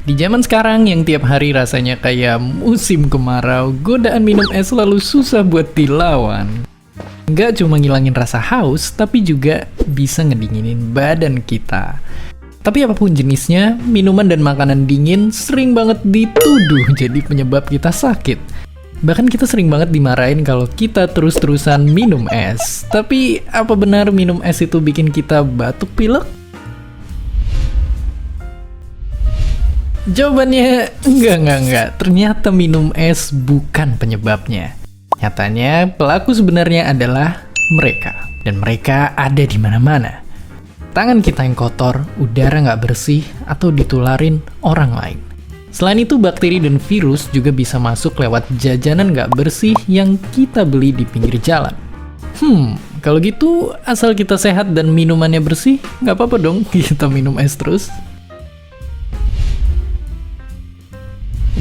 Di zaman sekarang yang tiap hari rasanya kayak musim kemarau, godaan minum es selalu susah buat dilawan. Nggak cuma ngilangin rasa haus, tapi juga bisa ngedinginin badan kita. Tapi apapun jenisnya, minuman dan makanan dingin sering banget dituduh jadi penyebab kita sakit. Bahkan kita sering banget dimarahin kalau kita terus-terusan minum es. Tapi apa benar minum es itu bikin kita batuk pilek? Jawabannya enggak. Ternyata minum es bukan penyebabnya. Nyatanya, pelaku sebenarnya adalah mereka. Dan mereka ada di mana-mana. Tangan kita yang kotor, udara nggak bersih, atau ditularin orang lain. Selain itu, bakteri dan virus juga bisa masuk lewat jajanan nggak bersih yang kita beli di pinggir jalan. Kalau gitu, asal kita sehat dan minumannya bersih, nggak apa-apa dong kita minum es terus.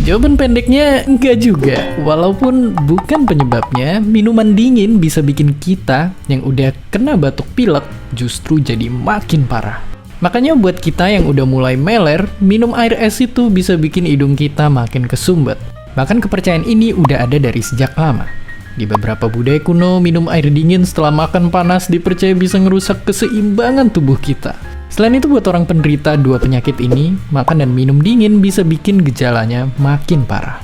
Jawaban pendeknya enggak juga. Walaupun bukan penyebabnya, minuman dingin bisa bikin kita yang udah kena batuk pilek justru jadi makin parah. Makanya buat kita yang udah mulai meler, minum air es itu bisa bikin hidung kita makin kesumbat. Bahkan kepercayaan ini udah ada dari sejak lama. Di beberapa budaya kuno, minum air dingin setelah makan panas dipercaya bisa ngerusak keseimbangan tubuh kita. Selain itu, buat orang penderita dua penyakit ini, makan dan minum dingin bisa bikin gejalanya makin parah.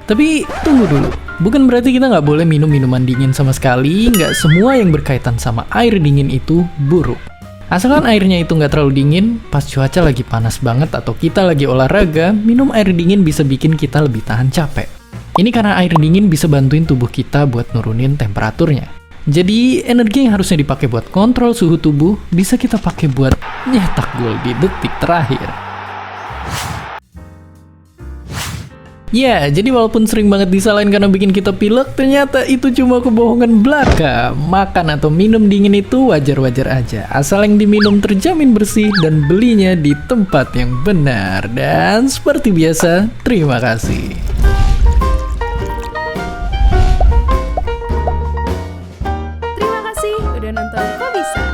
Tapi, tunggu dulu. Bukan berarti kita nggak boleh minum minuman dingin sama sekali. Nggak semua yang berkaitan sama air dingin itu buruk. Asalkan airnya itu nggak terlalu dingin, pas cuaca lagi panas banget atau kita lagi olahraga, minum air dingin bisa bikin kita lebih tahan capek. Ini karena air dingin bisa bantuin tubuh kita buat nurunin temperaturnya. Jadi, energi yang harusnya dipakai buat kontrol suhu tubuh, bisa kita pakai buat nyetak gol di detik terakhir. Ya, jadi walaupun sering banget disalahin karena bikin kita pilek, ternyata itu cuma kebohongan belaka. Makan atau minum dingin itu wajar-wajar aja, asal yang diminum terjamin bersih dan belinya di tempat yang benar. Dan seperti biasa, terima kasih. Udah nonton Kok Bisa?